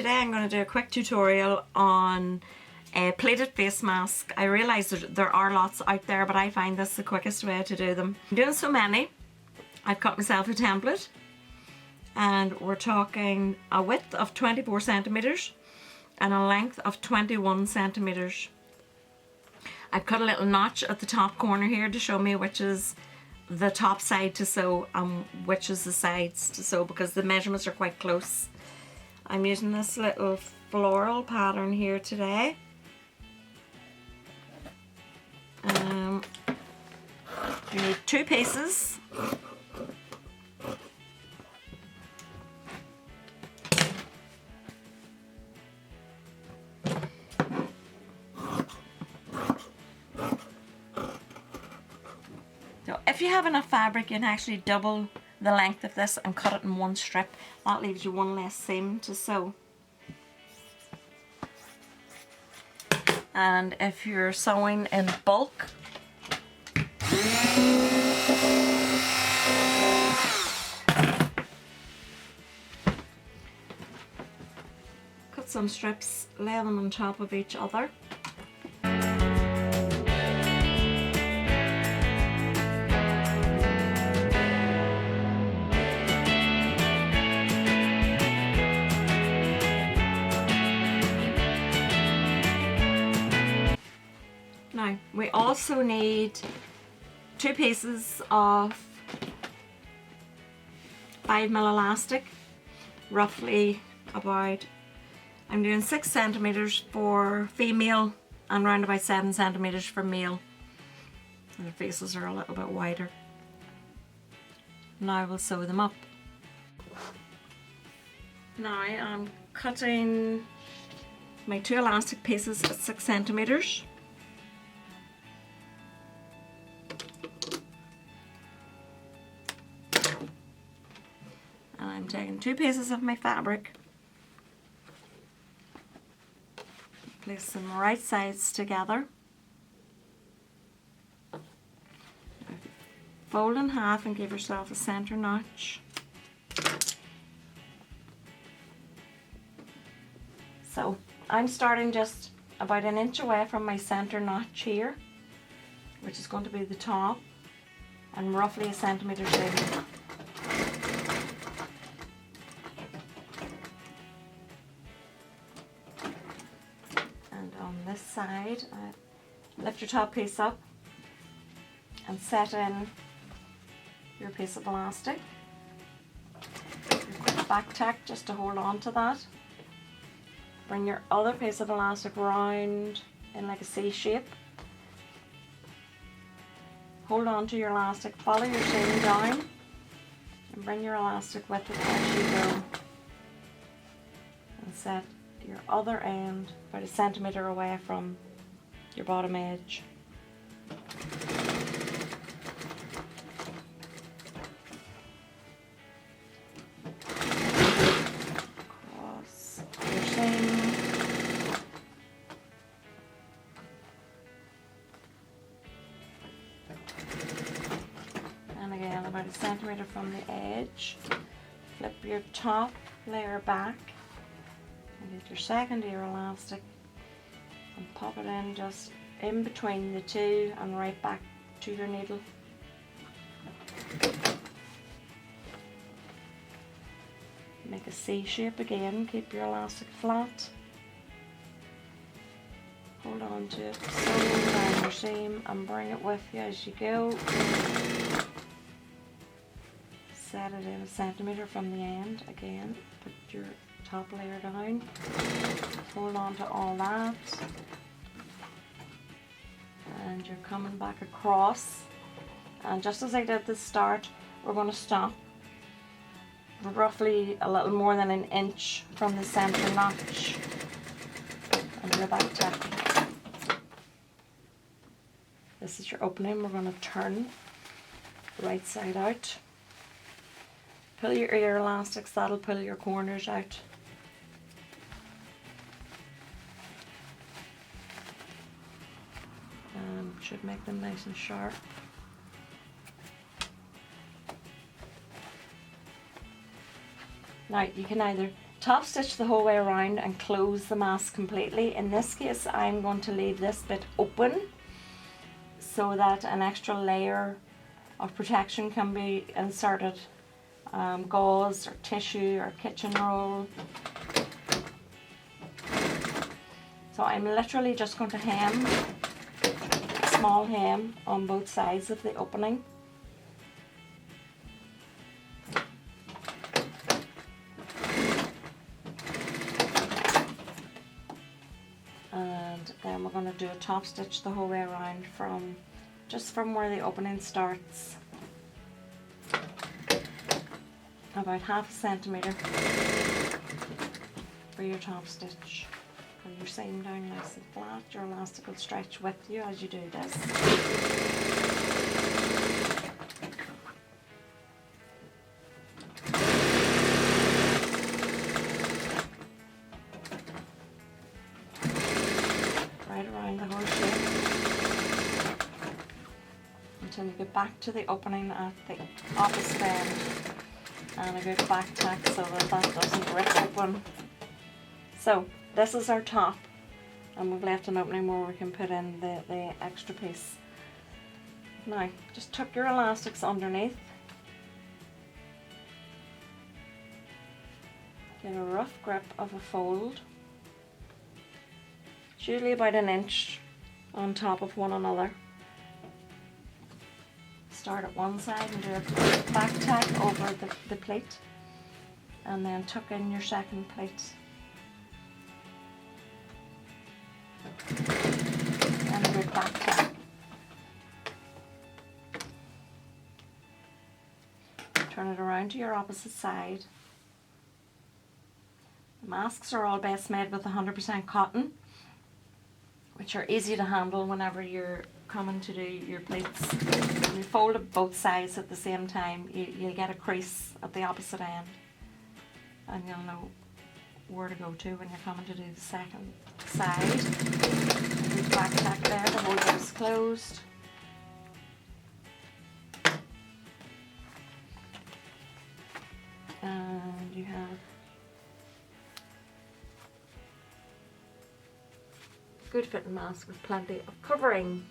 today I'm going to do a quick tutorial on a pleated face mask. I realise there are lots out there, but I find this the quickest way to do them. I'm doing so many, I've cut myself a template, and we're talking a width of 24 centimetres and a length of 21 centimetres. I've cut a little notch at the top corner here to show me which is the top side to sew and which is the sides to sew, because the measurements are quite close. I'm using this little floral pattern here today. You need 2 pieces. So if you have enough fabric, you can actually double the length of this and cut it in one strip. That leaves you one less seam to sew. And if you're sewing in bulk, cut some strips, lay them on top of each other. Now, we also need 2 pieces of 5mm elastic, roughly about, I'm doing 6 centimetres for female and round about 7 centimetres for male. And the faces are a little bit wider. Now we'll sew them up. Now I'm cutting my 2 elastic pieces at 6 centimetres. I'm taking 2 pieces of my fabric, place them right sides together, fold in half and give yourself a centre notch. So I'm starting just about 1 inch away from my centre notch here, which is going to be the top, and roughly 1 centimetre in. On this side, lift your top piece up and set in your piece of elastic. Your quick back tack just to hold on to that. Bring your other piece of elastic round in like a C shape. Hold on to your elastic, follow your seam down, and bring your elastic with it as you go. And set your other end about 1 centimetre away from your bottom edge. Cross your seam. And again about 1 centimetre from the edge. Flip your top layer back. And get your second ear elastic and pop it in just in between the 2 and right back to your needle. Make a C shape again, keep your elastic flat. Hold on to it, sew down your seam and bring it with you as you go. Set it in 1 centimetre from the end again. Put your top layer down, hold on to all that, and you're coming back across, and just as I did at the start, we're going to stop roughly a little more than 1 inch from the centre notch and your back tack. This is your opening. We're going to turn right side out. Pull your ear elastics, that'll pull your corners out. Should make them nice and sharp. Now you can either top stitch the whole way around and close the mask completely. In this case, I'm going to leave this bit open so that an extra layer of protection can be inserted. Gauze or tissue or kitchen roll. So I'm literally just going to hem a small hem on both sides of the opening. And then we're going to do a top stitch the whole way around from just from where the opening starts, about 1/2 centimetre for your top stitch. Pull your seam down nice and flat. Your elastic will stretch with you as you do this. Right around the whole shape until you get back to the opening at the opposite end, and a good back tack so that that doesn't rip open. So this is our top, and we've left an opening where we can put in the extra piece. Now just tuck your elastics underneath. Get a rough grip of a fold. It's usually about 1 inch on top of one another. Start at one side and do a back tack over the pleat, and then tuck in your second pleat. And a good back tack. Turn it around to your opposite side. The masks are all best made with 100% cotton, which are easy to handle whenever you're coming to do your pleats. When you fold it both sides at the same time, you'll get a crease at the opposite end, and you'll know where to go to when you're coming to do the second side. Good back tack there, the whole bit is closed. And you have good fitting mask with plenty of covering.